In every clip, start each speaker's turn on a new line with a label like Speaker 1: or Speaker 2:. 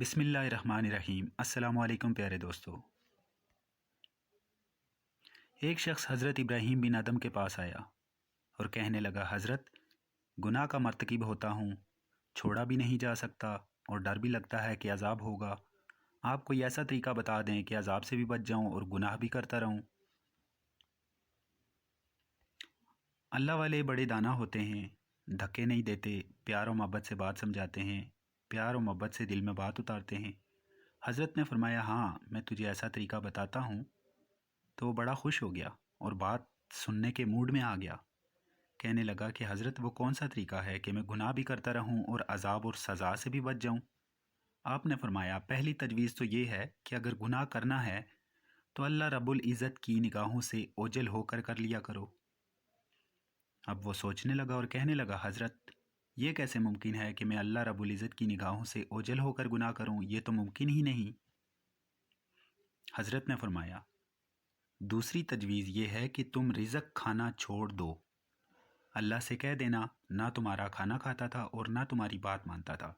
Speaker 1: بسم اللہ الرحمن الرحیم۔ السلام علیکم پیارے دوستو۔ ایک شخص حضرت ابراہیم بن ادم کے پاس آیا اور کہنے لگا، حضرت گناہ کا مرتکب ہوتا ہوں، چھوڑا بھی نہیں جا سکتا اور ڈر بھی لگتا ہے کہ عذاب ہوگا۔ آپ کوئی ایسا طریقہ بتا دیں کہ عذاب سے بھی بچ جاؤں اور گناہ بھی کرتا رہوں۔ اللہ والے بڑے دانا ہوتے ہیں، دھکے نہیں دیتے، پیار و محبت سے بات سمجھاتے ہیں، پیار و محبت سے دل میں بات اتارتے ہیں۔ حضرت نے فرمایا، ہاں میں تجھے ایسا طریقہ بتاتا ہوں۔ تو وہ بڑا خوش ہو گیا اور بات سننے کے موڈ میں آ گیا۔ کہنے لگا کہ حضرت وہ کون سا طریقہ ہے کہ میں گناہ بھی کرتا رہوں اور عذاب اور سزا سے بھی بچ جاؤں؟ آپ نے فرمایا، پہلی تجویز تو یہ ہے کہ اگر گناہ کرنا ہے تو اللہ رب العزت کی نگاہوں سے اوجھل ہو کر لیا کرو۔ اب وہ سوچنے لگا اور کہنے لگا، حضرت یہ کیسے ممکن ہے کہ میں اللہ رب العزت کی نگاہوں سے اوجھل ہو کر گناہ کروں؟ یہ تو ممکن ہی نہیں۔ حضرت نے فرمایا، دوسری تجویز یہ ہے کہ تم رزق کھانا چھوڑ دو۔ اللہ سے کہہ دینا، نہ تمہارا کھانا کھاتا تھا اور نہ تمہاری بات مانتا تھا۔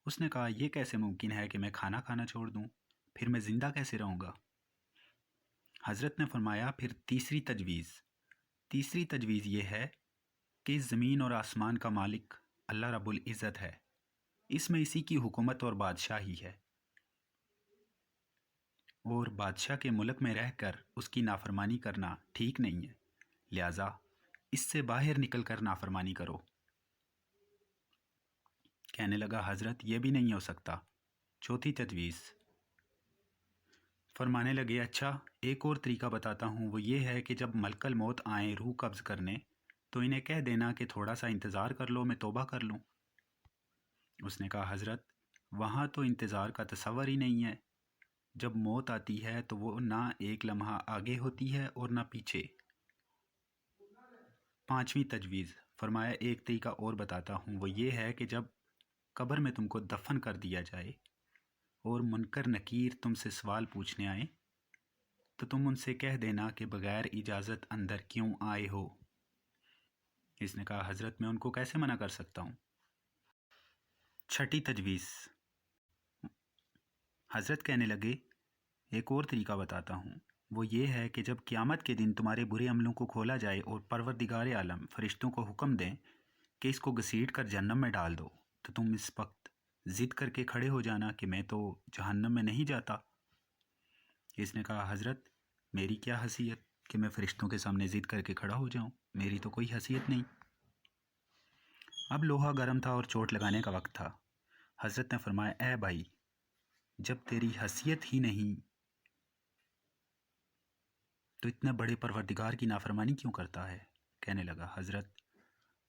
Speaker 1: اس نے کہا، یہ کیسے ممکن ہے کہ میں کھانا کھانا چھوڑ دوں؟ پھر میں زندہ کیسے رہوں گا؟ حضرت نے فرمایا، پھر تیسری تجویز یہ ہے کہ زمین اور آسمان کا مالک اللہ رب العزت ہے، اس میں اسی کی حکومت اور بادشاہی ہے، اور بادشاہ کے ملک میں رہ کر اس کی نافرمانی کرنا ٹھیک نہیں ہے، لہٰذا اس سے باہر نکل کر نافرمانی کرو۔ کہنے لگا، حضرت یہ بھی نہیں ہو سکتا۔ چوتھی تجویز۔ فرمانے لگے، اچھا ایک اور طریقہ بتاتا ہوں، وہ یہ ہے کہ جب ملک الموت آئیں روح قبض کرنے تو انہیں کہہ دینا کہ تھوڑا سا انتظار کر لو، میں توبہ کر لوں۔ اس نے کہا، حضرت وہاں تو انتظار کا تصور ہی نہیں ہے۔ جب موت آتی ہے تو وہ نہ ایک لمحہ آگے ہوتی ہے اور نہ پیچھے۔ پانچویں تجویز۔ فرمایا، ایک طریقہ اور بتاتا ہوں، وہ یہ ہے کہ جب قبر میں تم کو دفن کر دیا جائے اور منکر نکیر تم سے سوال پوچھنے آئیں تو تم ان سے کہہ دینا کہ بغیر اجازت اندر کیوں آئے ہو۔ اس نے کہا، حضرت میں ان کو کیسے منع کر سکتا ہوں؟ چھٹی تجویز۔ حضرت کہنے لگے، ایک اور طریقہ بتاتا ہوں، وہ یہ ہے کہ جب قیامت کے دن تمہارے برے عملوں کو کھولا جائے اور پروردگار عالم فرشتوں کو حکم دیں کہ اس کو گھسیٹ کر جہنم میں ڈال دو، تو تم اس وقت ضد کر کے کھڑے ہو جانا کہ میں تو جہنم میں نہیں جاتا۔ اس نے کہا، حضرت میری کیا حیثیت کہ میں فرشتوں کے سامنے ضد کر کے کھڑا ہو جاؤں؟ میری تو کوئی حیثیت نہیں۔ اب لوہا گرم تھا اور چوٹ لگانے کا وقت تھا۔ حضرت نے فرمایا، اے بھائی، جب تیری حیثیت ہی نہیں تو اتنے بڑے پروردگار کی نافرمانی کیوں کرتا ہے؟ کہنے لگا، حضرت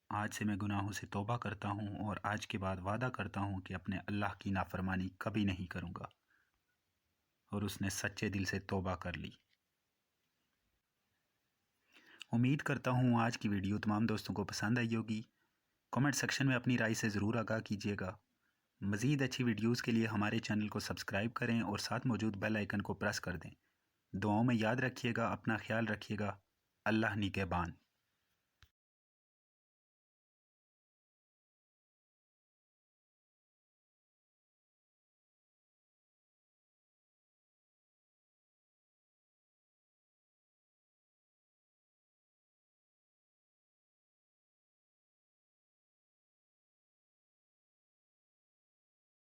Speaker 1: آج سے میں گناہوں سے توبہ کرتا ہوں اور آج کے بعد وعدہ کرتا ہوں کہ اپنے اللہ کی نافرمانی کبھی نہیں کروں گا۔ اور اس نے سچے دل سے توبہ کر لی۔ امید کرتا ہوں آج کی ویڈیو تمام دوستوں کو پسند آئی ہوگی۔ کمنٹ سیکشن میں اپنی رائے سے ضرور آگاہ کیجیے گا۔ مزید اچھی ویڈیوز کے لیے ہمارے چینل کو سبسکرائب کریں اور ساتھ موجود بیل آئیکن کو پریس کر دیں۔ دعاؤں میں یاد رکھیے گا، اپنا خیال رکھیے گا۔ اللہ نگہبان۔